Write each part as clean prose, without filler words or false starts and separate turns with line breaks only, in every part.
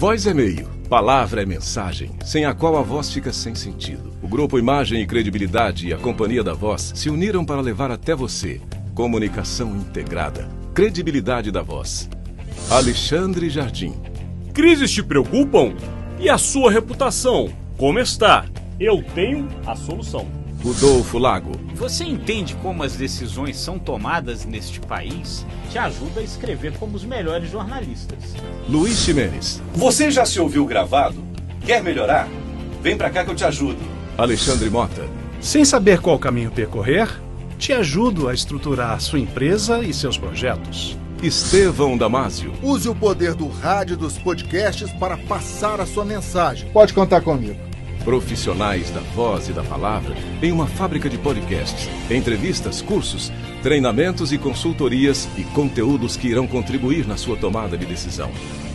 Voz é meio, palavra é mensagem, sem a qual a voz fica sem sentido. O Grupo Imagem e Credibilidade e a Companhia da Voz se uniram para levar até você comunicação integrada, credibilidade da voz. Alexandre Jardim.
Crises te preocupam? E a sua reputação? Como está? Eu tenho a solução.
Rodolfo Lago.
Você entende como as decisões são tomadas neste país? Te ajuda a escrever como os melhores jornalistas.
Luiz Ximenes.
Você já se ouviu gravado? Quer melhorar? Vem pra cá que eu te ajudo.
Alexandre Mota.
Sem saber qual caminho percorrer, te ajudo a estruturar sua empresa e seus projetos.
Estevão Damásio.
Use o poder do rádio e dos podcasts para passar a sua mensagem. Pode contar comigo.
Profissionais da voz e da palavra em uma fábrica de podcasts, entrevistas, cursos, treinamentos e consultorias e conteúdos que irão contribuir na sua tomada de decisão.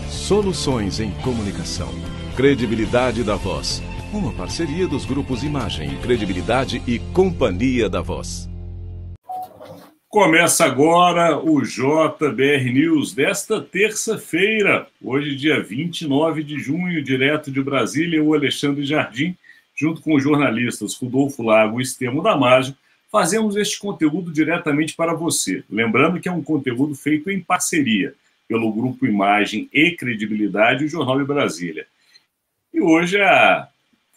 Soluções em comunicação. Credibilidade da Voz. Uma parceria dos grupos Imagem, Credibilidade e Companhia da Voz.
Começa agora o JBR News desta terça-feira, hoje dia 29 de junho, direto de Brasília, o Alexandre Jardim, junto com os jornalistas Rodolfo Lago e Estevão Damásio, fazemos este conteúdo diretamente para você. Lembrando que é um conteúdo feito em parceria pelo Grupo Imagem e Credibilidade e o Jornal de Brasília. E hoje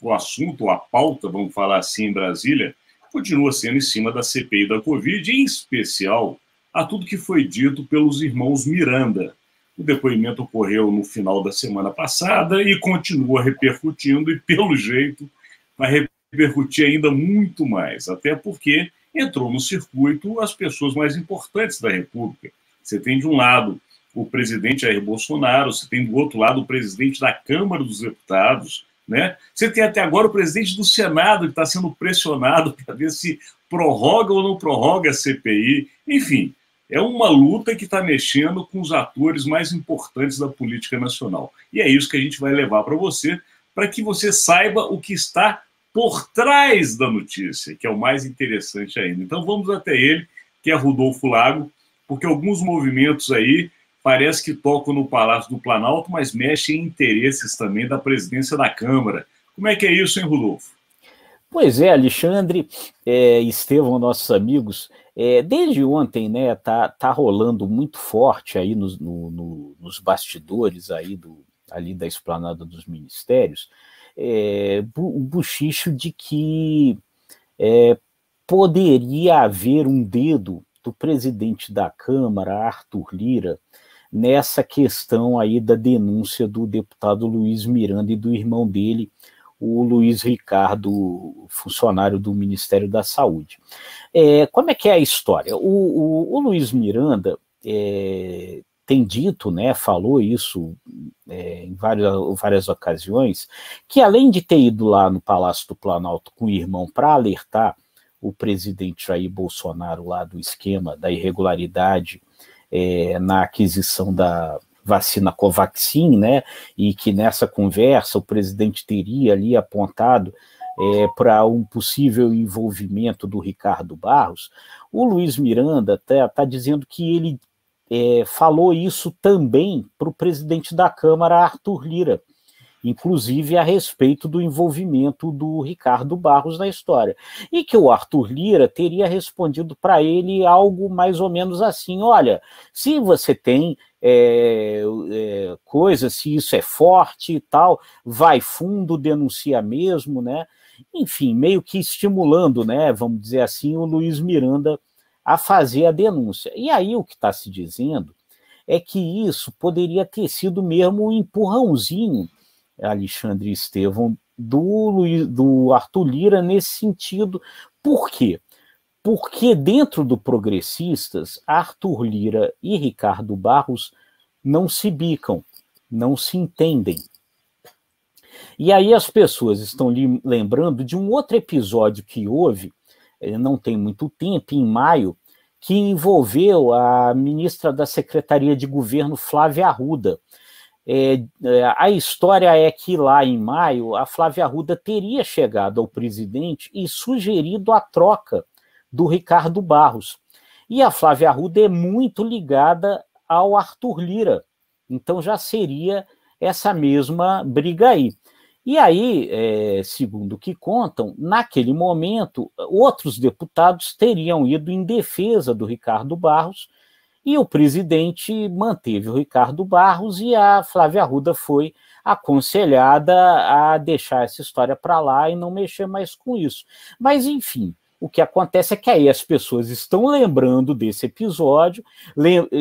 o assunto, a pauta, vamos falar assim, em Brasília, continua sendo em cima da CPI da Covid, em especial a tudo que foi dito pelos irmãos Miranda. O depoimento ocorreu no final da semana passada e continua repercutindo, e pelo jeito vai repercutir ainda muito mais, até porque entrou no circuito as pessoas mais importantes da República. Você tem de um lado o presidente Jair Bolsonaro, você tem do outro lado o presidente da Câmara dos Deputados, né? Você tem até agora o presidente do Senado que está sendo pressionado para ver se prorroga ou não prorroga a CPI. Enfim, é uma luta que está mexendo com os atores mais importantes da política nacional. E é isso que a gente vai levar para que você saiba o que está por trás da notícia, que é o mais interessante ainda. Então vamos até ele, que é Rodolfo Lago, porque alguns movimentos aí parece que tocam no Palácio do Planalto, mas mexem em interesses também da presidência da Câmara. Como é que é isso, hein, Rodolfo?
Pois é, Alexandre, Estevão, nossos amigos, desde ontem, né, tá rolando muito forte aí nos bastidores aí ali da esplanada dos ministérios, o bochicho de que poderia haver um dedo do presidente da Câmara, Arthur Lira, nessa questão aí da denúncia do deputado Luiz Miranda e do irmão dele, o Luiz Ricardo, funcionário do Ministério da Saúde. Como é que é a história? O Luiz Miranda tem dito, né, falou isso em várias ocasiões, que além de ter ido lá no Palácio do Planalto com o irmão para alertar o presidente Jair Bolsonaro lá do esquema da irregularidade na aquisição da vacina Covaxin, né, e que nessa conversa o presidente teria ali apontado para um possível envolvimento do Ricardo Barros, o Luiz Miranda tá dizendo que ele falou isso também para o presidente da Câmara, Arthur Lira, inclusive a respeito do envolvimento do Ricardo Barros na história. E que o Arthur Lira teria respondido para ele algo mais ou menos assim: olha, se você tem coisa, se isso é forte e tal, vai fundo, denuncia mesmo, né? Enfim, meio que estimulando, né, vamos dizer assim, o Luiz Miranda a fazer a denúncia. E aí o que está se dizendo é que isso poderia ter sido mesmo um empurrãozinho, Alexandre e Estevão, do Arthur Lira nesse sentido. Por quê? Porque dentro do Progressistas, Arthur Lira e Ricardo Barros não se bicam, não se entendem. E aí as pessoas estão lembrando de um outro episódio que houve, não tem muito tempo, em maio, que envolveu a ministra da Secretaria de Governo, Flávia Arruda. A história é que lá em maio, a Flávia Arruda teria chegado ao presidente e sugerido a troca do Ricardo Barros. E a Flávia Arruda é muito ligada ao Arthur Lira, então já seria essa mesma briga aí. E aí, segundo o que contam, naquele momento, outros deputados teriam ido em defesa do Ricardo Barros, e o presidente manteve o Ricardo Barros, e a Flávia Arruda foi aconselhada a deixar essa história para lá e não mexer mais com isso. Mas, enfim, o que acontece é que aí as pessoas estão lembrando desse episódio,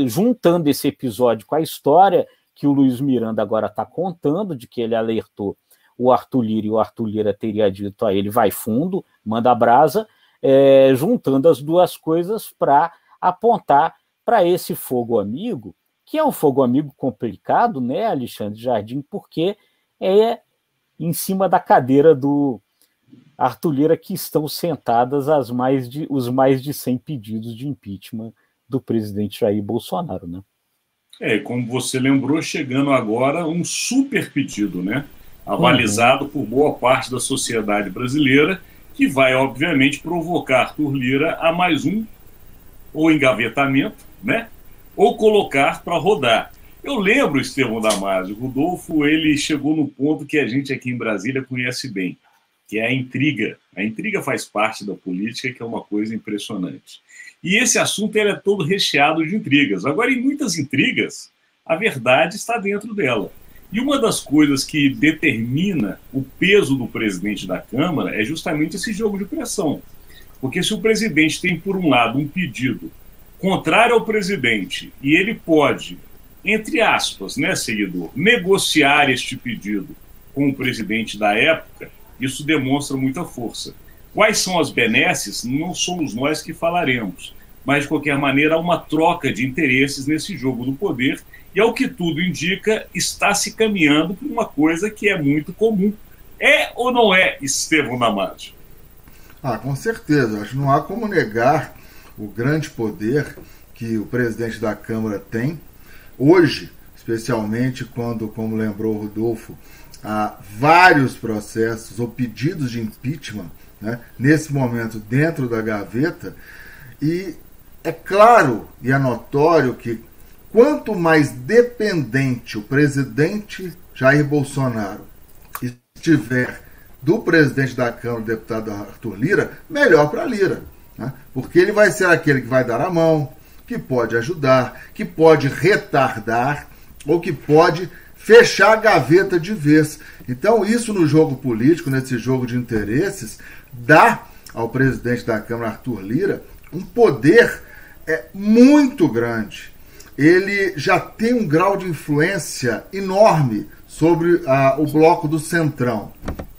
juntando esse episódio com a história que o Luiz Miranda agora está contando, de que ele alertou o Arthur Lira, e o Arthur Lira teria dito a ele, vai fundo, manda brasa, juntando as duas coisas para apontar para esse fogo amigo, que é um fogo amigo complicado, né, Alexandre Jardim, porque é em cima da cadeira do Arthur Lira que estão sentadas os mais de 100 pedidos de impeachment do presidente Jair Bolsonaro, né?
Como você lembrou, chegando agora um super pedido, né? Avalizado por boa parte da sociedade brasileira, que vai, obviamente, provocar Arthur Lira a mais um ou engavetamento, né? Ou colocar para rodar. Eu lembro, Estevão Damasio, o Rodolfo, ele chegou no ponto que a gente aqui em Brasília conhece bem, que é a intriga. A intriga faz parte da política, que é uma coisa impressionante. E esse assunto ele é todo recheado de intrigas. Agora, em muitas intrigas, a verdade está dentro dela. E uma das coisas que determina o peso do presidente da Câmara é justamente esse jogo de pressão. Porque se o presidente tem, por um lado, um pedido contrário ao presidente, e ele pode, entre aspas, né, seguidor, negociar este pedido com o presidente da época, isso demonstra muita força. Quais são as benesses? Não somos nós que falaremos. Mas, de qualquer maneira, há uma troca de interesses nesse jogo do poder, e, ao que tudo indica, está se caminhando para uma coisa que é muito comum. É ou não é, Estevão Damasio?
Com certeza. Acho que não há como negar o grande poder que o presidente da Câmara tem. Hoje, especialmente quando, como lembrou o Rodolfo, há vários processos ou pedidos de impeachment, né, nesse momento dentro da gaveta, e é claro e é notório que quanto mais dependente o presidente Jair Bolsonaro estiver do presidente da Câmara, o deputado Arthur Lira, melhor para Lira, né? Porque ele vai ser aquele que vai dar a mão, que pode ajudar, que pode retardar ou que pode fechar a gaveta de vez. Então isso no jogo político, nesse jogo de interesses, dá ao presidente da Câmara, Arthur Lira, um poder muito grande. Ele já tem um grau de influência enorme sobre o bloco do Centrão,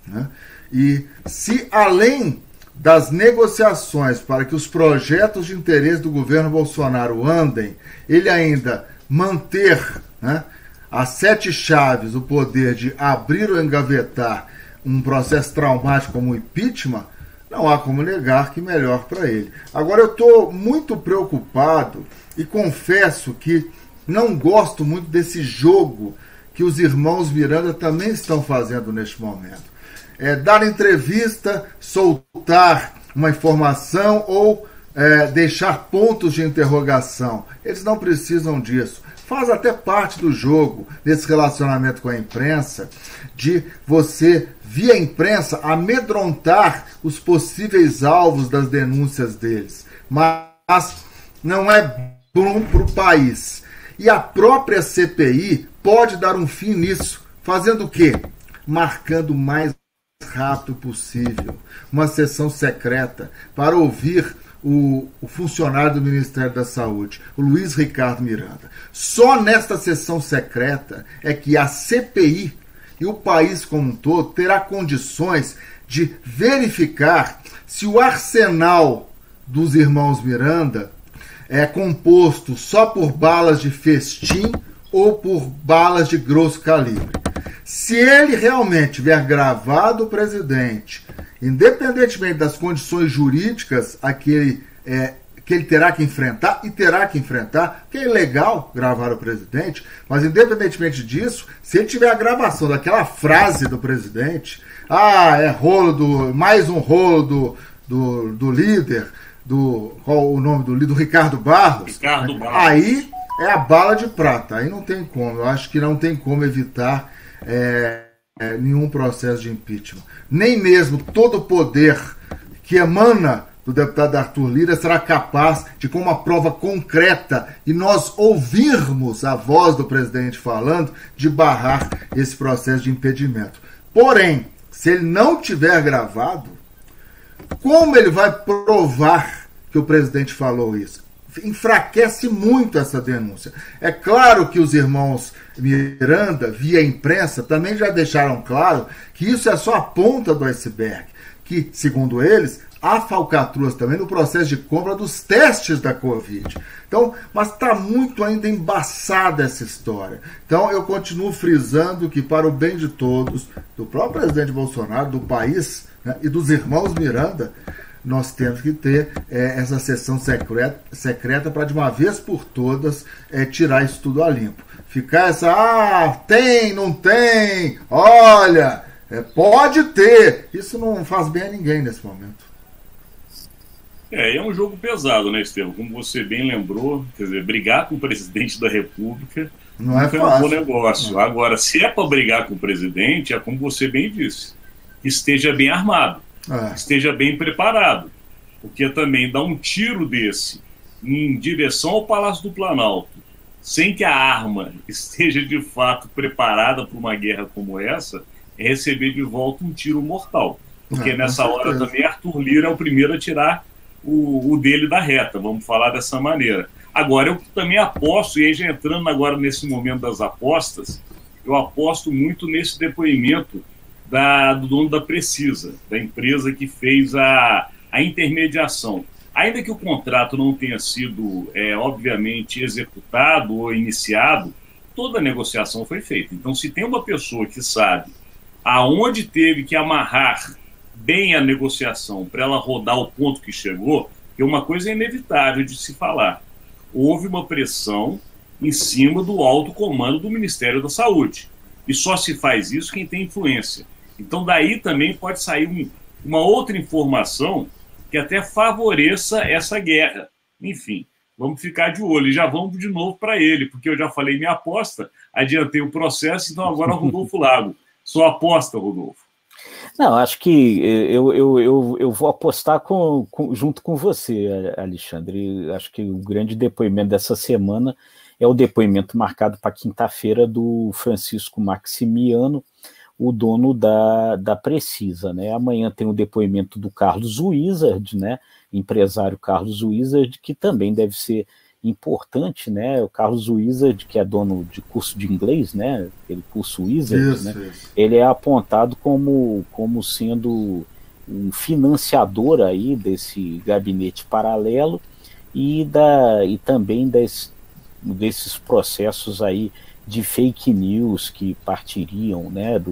né? E se além das negociações para que os projetos de interesse do governo Bolsonaro andem, ele ainda manter, né, as 7 chaves, o poder de abrir ou engavetar um processo traumático como o impeachment, não há como negar que melhor para ele. Agora, eu estou muito preocupado e confesso que não gosto muito desse jogo que os irmãos Miranda também estão fazendo neste momento. Dar entrevista, soltar uma informação ou deixar pontos de interrogação. Eles não precisam disso. Faz até parte do jogo, nesse relacionamento com a imprensa, de você, via imprensa, amedrontar os possíveis alvos das denúncias deles. Mas não é bom para o país. E a própria CPI pode dar um fim nisso. Fazendo o quê? Marcando o mais rápido possível uma sessão secreta para ouvir o funcionário do Ministério da Saúde, o Luiz Ricardo Miranda. Só nesta sessão secreta é que a CPI e o país como um todo terá condições de verificar se o arsenal dos irmãos Miranda é composto só por balas de festim ou por balas de grosso calibre. Se ele realmente tiver gravado o presidente, independentemente das condições jurídicas a que ele terá que enfrentar, que é ilegal gravar o presidente, mas independentemente disso, se ele tiver a gravação daquela frase do presidente, mais um rolo do líder, qual o nome do líder? Do Ricardo Barros.
Ricardo Barros.
Aí é a bala de prata. Aí não tem como. Eu acho que não tem como evitar nenhum processo de impeachment. Nem mesmo todo o poder que emana do deputado Arthur Lira será capaz de, com uma prova concreta, e nós ouvirmos a voz do presidente falando, de barrar esse processo de impedimento. Porém, se ele não tiver gravado, como ele vai provar que o presidente falou isso? Enfraquece muito essa denúncia. É claro que os irmãos Miranda, via imprensa, também já deixaram claro que isso é só a ponta do iceberg, que, segundo eles, há falcatruas também no processo de compra dos testes da Covid. Então, mas está muito ainda embaçada essa história. Então, eu continuo frisando que, para o bem de todos, do próprio presidente Bolsonaro, do país, né, e dos irmãos Miranda, nós temos que ter essa sessão secreta para, de uma vez por todas, tirar isso tudo a limpo. Ficar tem, não tem, olha, pode ter. Isso não faz bem a ninguém nesse momento.
É um jogo pesado, né, Estevam? Como você bem lembrou, quer dizer, brigar com o presidente da República não é um bom negócio. Não. Agora, se é para brigar com o presidente, é como você bem disse, que esteja bem armado, esteja bem preparado, porque também dar um tiro desse em direção ao Palácio do Planalto, sem que a arma esteja de fato preparada para uma guerra como essa, é receber de volta um tiro mortal. Porque nessa hora também Arthur Lira é o primeiro a tirar o dele da reta, vamos falar dessa maneira. Agora, eu também aposto, e aí já entrando agora nesse momento das apostas, eu aposto muito nesse depoimento do dono da Precisa, da empresa que fez a intermediação. Ainda que o contrato não tenha sido, obviamente, executado ou iniciado, toda a negociação foi feita. Então, se tem uma pessoa que sabe aonde teve que amarrar bem a negociação para ela rodar o ponto que chegou, que uma coisa é inevitável de se falar. Houve uma pressão em cima do alto comando do Ministério da Saúde. E só se faz isso quem tem influência. Então, daí também pode sair uma outra informação que até favoreça essa guerra. Enfim, vamos ficar de olho. E já vamos de novo para ele, porque eu já falei minha aposta, adiantei o processo, então agora Rodolfo Lago. Sua aposta, Rodolfo.
Não, acho que eu vou apostar junto com você, Alexandre. Acho que o grande depoimento dessa semana é o depoimento marcado para quinta-feira do Francisco Maximiano, o dono da Precisa, né? Amanhã tem o depoimento do Carlos Wizard, né? Empresário Carlos Wizard, que também deve ser importante, né? O Carlos Wizard, que é dono de curso de inglês, né? Aquele curso Wizard, né? Ele é apontado como sendo um financiador aí desse gabinete paralelo e também desses processos aí de fake news que partiriam, né,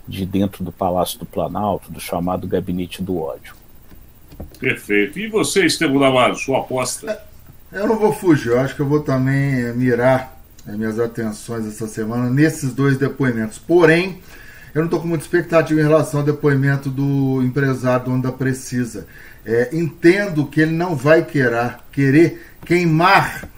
de dentro do Palácio do Planalto, do chamado gabinete do ódio.
Perfeito. E você, Estevam Damaro, sua aposta?
Eu não vou fugir, eu acho que eu vou também mirar minhas atenções essa semana nesses dois depoimentos. Porém, eu não estou com muita expectativa em relação ao depoimento do empresário dono da Precisa. Entendo que ele não vai querer queimar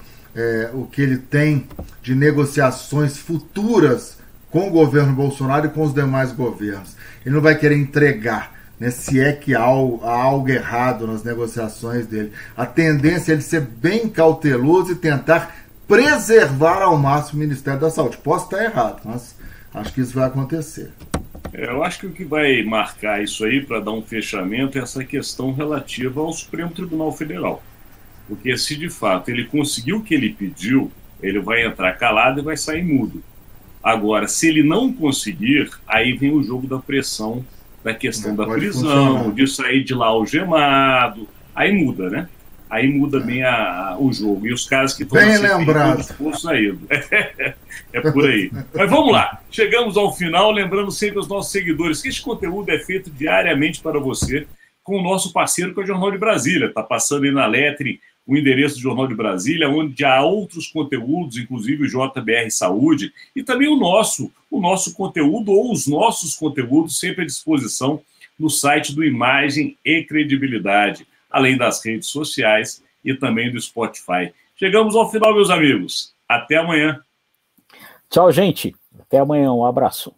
o que ele tem de negociações futuras com o governo Bolsonaro e com os demais governos. Ele não vai querer entregar, né, se é que há algo errado nas negociações dele. A tendência é ele ser bem cauteloso e tentar preservar ao máximo o Ministério da Saúde. Posso estar errado, mas acho que isso vai acontecer.
Eu acho que o que vai marcar isso aí, para dar um fechamento, é essa questão relativa ao Supremo Tribunal Federal. Porque se de fato ele conseguiu o que ele pediu, ele vai entrar calado e vai sair mudo. Agora, se ele não conseguir, aí vem o jogo da pressão, da questão da prisão, de sair de lá algemado, aí muda, né? Aí muda bem o jogo. E os caras que estão saído. É por aí. Mas vamos lá. Chegamos ao final, lembrando sempre aos nossos seguidores que este conteúdo é feito diariamente para você com o nosso parceiro, que é o Jornal de Brasília. Está passando aí na Letre o endereço do Jornal de Brasília, onde há outros conteúdos, inclusive o JBR Saúde, e também o nosso conteúdo, ou os nossos conteúdos, sempre à disposição no site do Imagem e Credibilidade, além das redes sociais e também do Spotify. Chegamos ao final, meus amigos. Até amanhã.
Tchau, gente. Até amanhã. Um abraço.